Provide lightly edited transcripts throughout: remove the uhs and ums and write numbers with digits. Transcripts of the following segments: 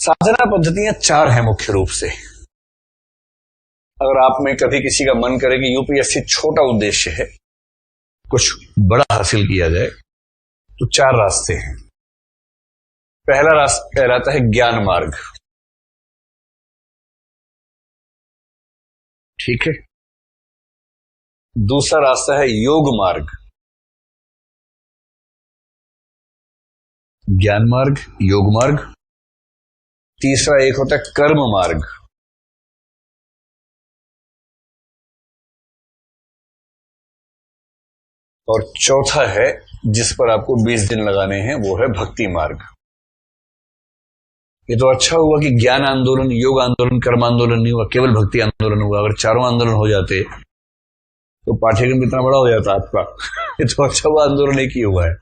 साधना पद्धतियां चार हैं मुख्य रूप से। अगर आप में कभी किसी का मन करे कि यूपीएससी छोटा उद्देश्य है, कुछ बड़ा हासिल किया जाए, तो चार रास्ते हैं। पहला रास्ता कहलाता है ज्ञान मार्ग, ठीक है। दूसरा रास्ता है योग मार्ग, ज्ञान मार्ग, योग मार्ग। तीसरा एक होता है कर्म मार्ग, और चौथा है जिस पर आपको 20 दिन लगाने हैं, वो है भक्ति मार्ग। ये तो अच्छा हुआ कि ज्ञान आंदोलन, योग आंदोलन, कर्म आंदोलन नहीं हुआ, केवल भक्ति आंदोलन हुआ। अगर चारों आंदोलन हो जाते तो पाठ्यक्रम कितना बड़ा हो जाता आपका। ये तो अच्छा हुआ आंदोलन एक ही हुआ है,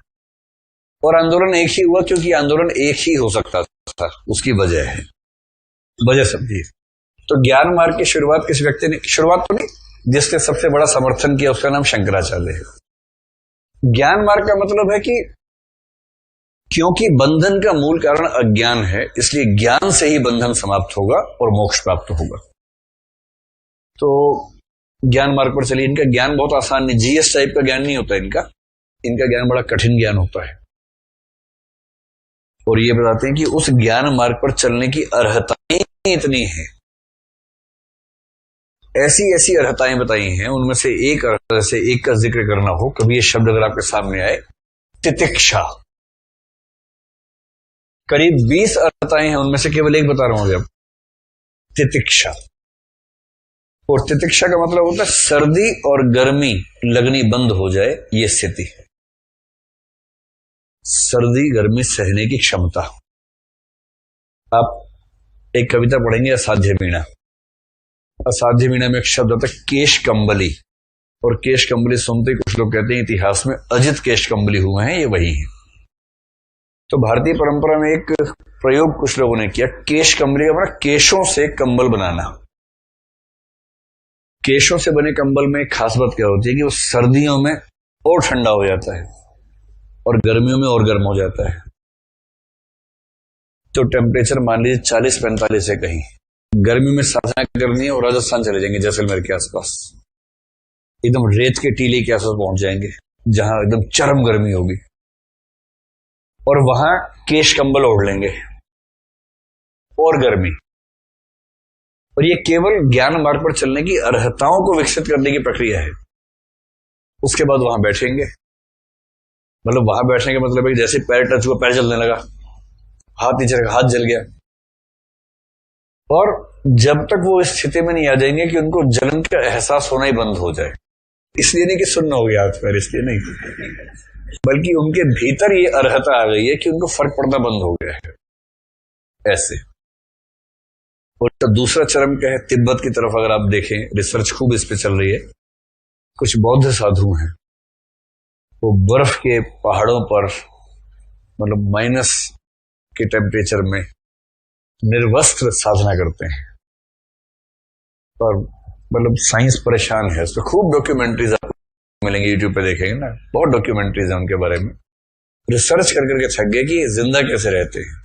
और आंदोलन एक ही हुआ क्योंकि आंदोलन एक ही हो सकता था, उसकी वजह है, वजह समझिए। तो ज्ञान मार्ग की शुरुआत किस व्यक्ति ने, शुरुआत तो नहीं, जिसने सबसे बड़ा समर्थन किया उसका नाम शंकराचार्य है। ज्ञान मार्ग का मतलब है कि क्योंकि बंधन का मूल कारण अज्ञान है, इसलिए ज्ञान से ही बंधन समाप्त होगा और मोक्ष प्राप्त होगा। तो ज्ञान मार्ग पर चलिए। इनका ज्ञान बहुत आसान नहीं, जीएस टाइप का ज्ञान नहीं होता इनका ज्ञान बड़ा कठिन ज्ञान होता है। और ये बताते हैं कि उस ज्ञान मार्ग पर चलने की अर्हताएं इतनी हैं, ऐसी ऐसी अर्हताएं बताई हैं। उनमें से एक अर्हता से एक का जिक्र करना हो, कभी ये शब्द अगर आपके सामने आए, तितिक्षा। करीब 20 अर्हताएं हैं, उनमें से केवल एक बता रहा हूं अब, तितिक्षा। और तितिक्षा का मतलब होता है सर्दी और गर्मी लगनी बंद हो जाए, ये स्थिति है। सर्दी गर्मी सहने की क्षमता। आप एक कविता पढ़ेंगे असाध्य वीणा। असाध्य वीणा में एक शब्द होता है केश कंबली, और केश कंबली सुनते ही कुछ लोग कहते हैं इतिहास में अजित केश कंबली हुए हैं, ये वही हैं। तो भारतीय परंपरा में एक प्रयोग कुछ लोगों ने किया, केश कंबली का मतलब केशों से कंबल बनाना। केशों से बने कंबल में एक खास बात क्या होती है कि वो सर्दियों में और ठंडा हो जाता है और गर्मियों में और गर्म हो जाता है। तो टेम्परेचर मान लीजिए 40-45 है कहीं, गर्मी में साधना करनी है और राजस्थान चले जाएंगे, जैसलमेर के आसपास, एकदम रेत के टीले के आसपास पहुंच जाएंगे जहां एकदम चरम गर्मी होगी, और वहां केश कंबल ओढ़ लेंगे और गर्मी। और ये केवल ज्ञान मार्ग पर चलने की अर्हताओं को विकसित करने की प्रक्रिया है। उसके बाद वहां बैठेंगे, मतलब वहां बैठने का मतलब है कि जैसे पैर टच हुआ, पैर जलने लगा, हाथ नीचे रखा, हाथ जल गया। और जब तक वो इस स्थिति में नहीं आ जाएंगे कि उनको जलन का एहसास होना ही बंद हो जाए, इसलिए नहीं कि सुनना हो गया हाथ पैर, इसलिए नहीं, बल्कि उनके भीतर ये अर्हता आ गई है कि उनको फर्क पड़ना बंद हो गया है, ऐसे। और तो दूसरा चरम क्या है, तिब्बत की तरफ अगर आप देखें, रिसर्च खूब इस पे चल रही है। कुछ बौद्ध साधु हैं, वो बर्फ के पहाड़ों पर, मतलब माइनस के टेम्परेचर में निर्वस्त्र साधना करते हैं। और मतलब साइंस परेशान है, इसमें खूब डॉक्यूमेंट्रीज आपको मिलेंगे, यूट्यूब पे देखेंगे ना, बहुत डॉक्यूमेंट्रीज हैं उनके बारे में। रिसर्च कर करके थक गए कि जिंदा कैसे रहते हैं।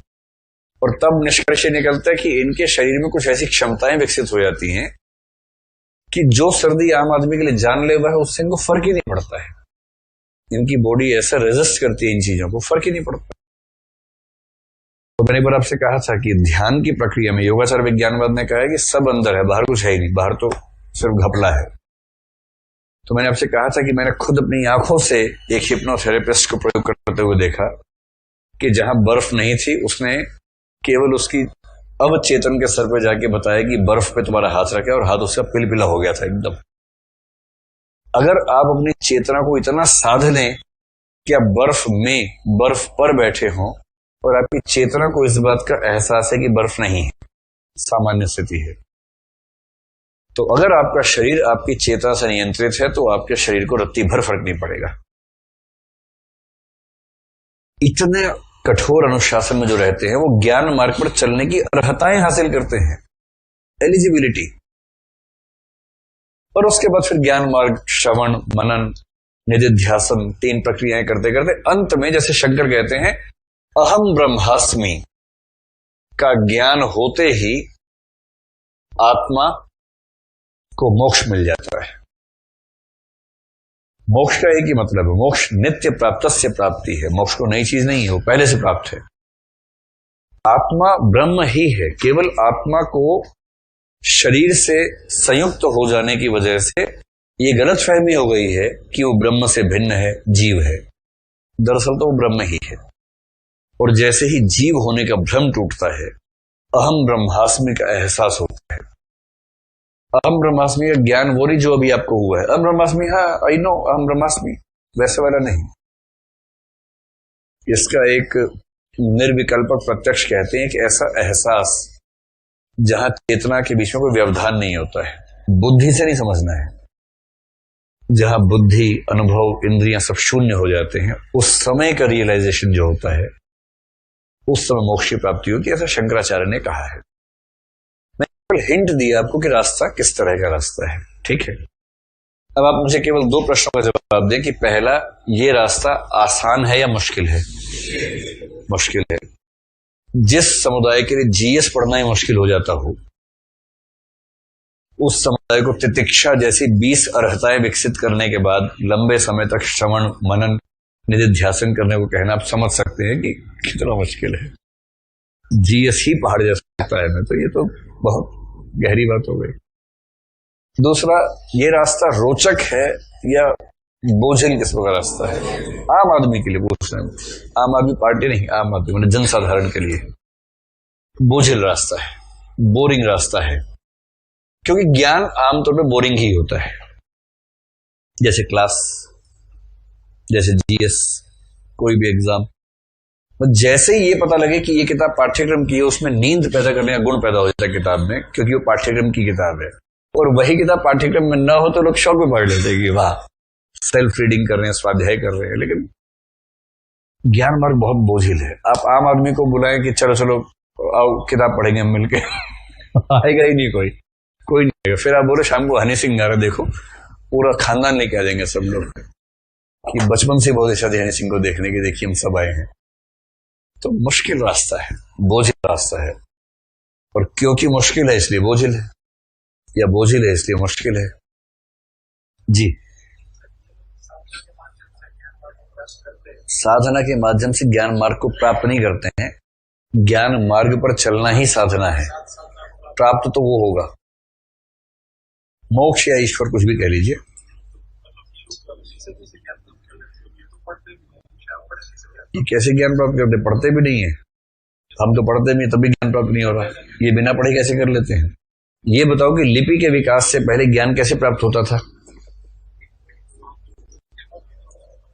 और तब निष्कर्ष निकलता है कि इनके शरीर में कुछ ऐसी क्षमताएं विकसित हो जाती हैं कि जो सर्दी आम आदमी के लिए जानलेवा है, उससे इनको फर्क ही नहीं पड़ता है। इनकी बॉडी ऐसा रेजिस्ट करती है इन चीजों को, फर्क ही नहीं पड़ता। तो मैंने एक बार आपसे कहा था कि ध्यान की प्रक्रिया में योगाचार विज्ञानवाद ने कहा है कि सब अंदर है, बाहर कुछ है ही नहीं, बाहर तो सिर्फ घपला है। तो मैंने आपसे कहा था कि मैंने खुद अपनी आंखों से एक हिप्नोथेरेपिस्ट को प्रयोग करते हुए देखा कि जहां बर्फ नहीं थी, उसने केवल उसकी अवचेतन के सर पे जाके बताया कि बर्फ पे तुम्हारा हाथ रखे, और हाथ उसका पिलपिला हो गया था एकदम। अगर आप अपनी चेतना को इतना साध लें कि आप बर्फ में, बर्फ पर बैठे हों, और आपकी चेतना को इस बात का एहसास है कि बर्फ नहीं है, सामान्य स्थिति है, तो अगर आपका शरीर आपकी चेतना से नियंत्रित है, तो आपके शरीर को रत्ती भर फर्क नहीं पड़ेगा। इतने कठोर अनुशासन में जो रहते हैं, वो ज्ञान मार्ग पर चलने की अर्हताएं हासिल करते हैं, एलिजिबिलिटी। और उसके बाद फिर ज्ञान मार्ग, श्रवण, मनन, निधिध्यासन, 3 प्रक्रियाएं करते करते अंत में, जैसे शंकर कहते हैं, अहम ब्रह्मास्मि, का ज्ञान होते ही आत्मा को मोक्ष मिल जाता है। मोक्ष का एक ही मतलब है, मोक्ष नित्य प्राप्त से प्राप्ति है। मोक्ष को नई चीज नहीं है, वो पहले से प्राप्त है। आत्मा ब्रह्म ही है। केवल आत्मा को शरीर से संयुक्त हो जाने की वजह से ये गलत फहमी हो गई है कि वो ब्रह्म से भिन्न है, जीव है। दरअसल तो वो ब्रह्म ही है। और जैसे ही जीव होने का भ्रम टूटता है, अहम ब्रह्मास्मि का एहसास होता है। अहम ब्रह्मास्मि का ज्ञान वो नहीं जो अभी आपको हुआ है। अहम ब्रह्मास्मि, हाँ आई नो अहम ब्रह्मास्मि, वैसे वाला नहीं। इसका एक निर्विकल्पक प्रत्यक्ष कहते हैं कि ऐसा एहसास जहां चेतना के बीच में कोई व्यवधान नहीं होता है, बुद्धि से नहीं समझना है। जहां बुद्धि, अनुभव, इंद्रियां सब शून्य हो जाते हैं, उस समय का रियलाइजेशन जो होता है, उस समय मोक्ष की प्राप्ति होती है, ऐसा शंकराचार्य ने कहा है। मैं केवल हिंट दिया आपको कि रास्ता किस तरह का रास्ता है, ठीक है। अब आप मुझे केवल 2 प्रश्नों का जवाब दें कि पहला, ये रास्ता आसान है या मुश्किल है? मुश्किल है। जिस समुदाय के लिए जीएस पढ़ना ही मुश्किल हो जाता हो, उस समुदाय को तितिक्षा जैसी 20 अर्हताएं विकसित करने के बाद लंबे समय तक श्रवण, मनन, निधिध्यासन करने को कहना, आप समझ सकते हैं कि कितना मुश्किल है। जीएस ही पहाड़ जैसा लगता है मैं तो, ये तो बहुत गहरी बात हो गई। दूसरा, ये रास्ता रोचक है या बोझिल किस्म का रास्ता है? आम आदमी के लिए पूछ रहे हैं, आम आदमी पार्टी नहीं, आम आदमी मतलब जनसाधारण के लिए बोझिल रास्ता है, बोरिंग रास्ता है। क्योंकि ज्ञान आमतौर पे बोरिंग ही होता है, जैसे क्लास, जैसे जीएस, कोई भी एग्जाम। जैसे ही ये पता लगे कि ये किताब पाठ्यक्रम की है, उसमें नींद पैदा करने का गुण पैदा हो जाता है किताब में, क्योंकि वो पाठ्यक्रम की किताब है। और वही किताब पाठ्यक्रम में ना हो तो लोग शौक में पढ़ लेते हैं कि वाह सेल्फ रीडिंग कर रहे हैं, स्वाध्याय कर रहे हैं। लेकिन ज्ञान मार्ग बहुत बोझिल है। आप आम आदमी को बुलाएं कि चलो चलो आओ किताब पढ़ेंगे हम मिलके आएगा ही नहीं कोई नहीं आएगा। फिर आप बोले शाम को हनी सिंह गा रहे, देखो पूरा खानदान लेके आ जाएंगे सब लोग कि बचपन से बहुत इच्छा थी हनी सिंह को देखने की, देखिए हम सब आए हैं। तो मुश्किल रास्ता है, बोझिल रास्ता है। और क्योंकि मुश्किल है इसलिए बोझिल है, या बोझिल है इसलिए मुश्किल है। जी, साधना के माध्यम से ज्ञान मार्ग को प्राप्त नहीं करते हैं। ज्ञान मार्ग पर चलना ही साधना है। प्राप्त तो वो होगा, मोक्ष या ईश्वर, कुछ भी कह लीजिए। ये कैसे ज्ञान प्राप्त करते? पढ़ते भी नहीं है। हम तो पढ़ते नहीं, तभी ज्ञान प्राप्त नहीं हो रहा। ये बिना पढ़े कैसे कर लेते हैं? ये बताओ कि लिपि के विकास से पहले ज्ञान कैसे प्राप्त होता था?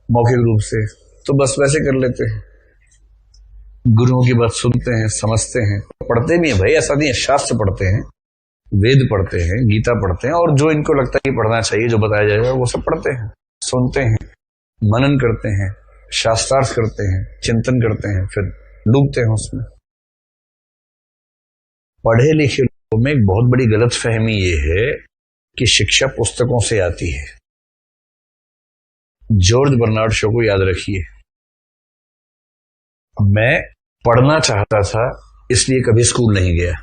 मौखिक रूप से। तो बस वैसे कर लेते हैं, गुरुओं की बात सुनते हैं, समझते हैं, पढ़ते भी हैं भाई, ऐसा नहीं है। शास्त्र पढ़ते हैं, वेद पढ़ते हैं, गीता पढ़ते हैं, और जो इनको लगता है कि पढ़ना चाहिए, जो बताया जाएगा वो सब पढ़ते हैं, सुनते हैं, मनन करते हैं, शास्त्रार्थ करते हैं, चिंतन करते हैं, फिर डूबते हैं उसमें। पढ़े लिखे लोगों में एक बहुत बड़ी गलत फहमी ये है कि शिक्षा पुस्तकों से आती है। जॉर्ज बर्नार्ड शो को याद रखिए। मैं पढ़ना चाहता था इसलिए कभी स्कूल नहीं गया।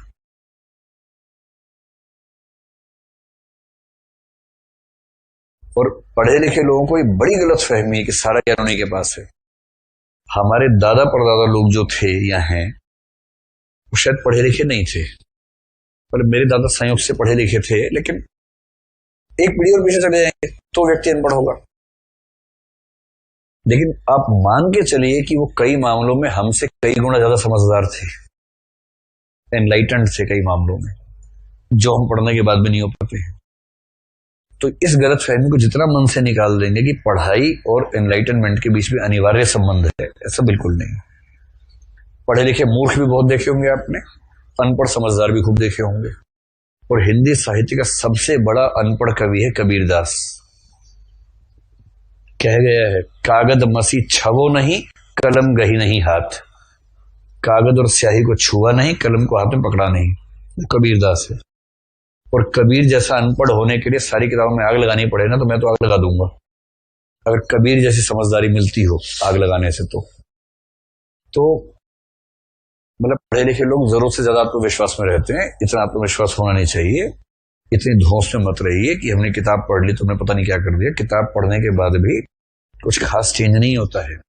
और पढ़े लिखे लोगों को एक बड़ी गलत फहमी है कि सारा ज्ञान उन्हीं के पास है। हमारे दादा परदादा लोग जो थे या हैं, वो शायद पढ़े लिखे नहीं थे, पर मेरे दादा संयोग से पढ़े लिखे थे। लेकिन एक पीढ़ी और पीछे चले जाएंगे तो व्यक्ति अनपढ़ होगा। लेकिन आप मान के चलिए कि वो कई मामलों में हमसे कई गुना ज्यादा समझदार थे, एनलाइटेंड थे कई मामलों में, जो हम पढ़ने के बाद भी नहीं हो पाते हैं। तो इस गलत फहमी को जितना मन से निकाल देंगे कि पढ़ाई और एनलाइटनमेंट के बीच में अनिवार्य संबंध है, ऐसा बिल्कुल नहीं। पढ़े लिखे मूर्ख भी बहुत देखे होंगे आपने, अनपढ़ समझदार भी खूब देखे होंगे। और हिंदी साहित्य का सबसे बड़ा अनपढ़ कवि है कबीरदास। कह गया है, कागद मसी छवो नहीं, कलम गही नहीं हाथ। कागज और स्याही को छुआ नहीं, कलम को हाथ में पकड़ा नहीं। कबीरदास है। और कबीर जैसा अनपढ़ होने के लिए सारी किताबों में आग लगानी पड़े ना, तो मैं तो आग लगा दूंगा, अगर कबीर जैसी समझदारी मिलती हो आग लगाने से। तो मतलब पढ़े लिखे लोग जरूरत से ज्यादा आत्मविश्वास में रहते हैं, इतना आत्मविश्वास होना नहीं चाहिए। इतनी धौंस में मत रहिए कि हमने किताब पढ़ ली, तुमने पता नहीं क्या कर दिया। किताब पढ़ने के बाद भी कुछ खास चेंज नहीं होता है।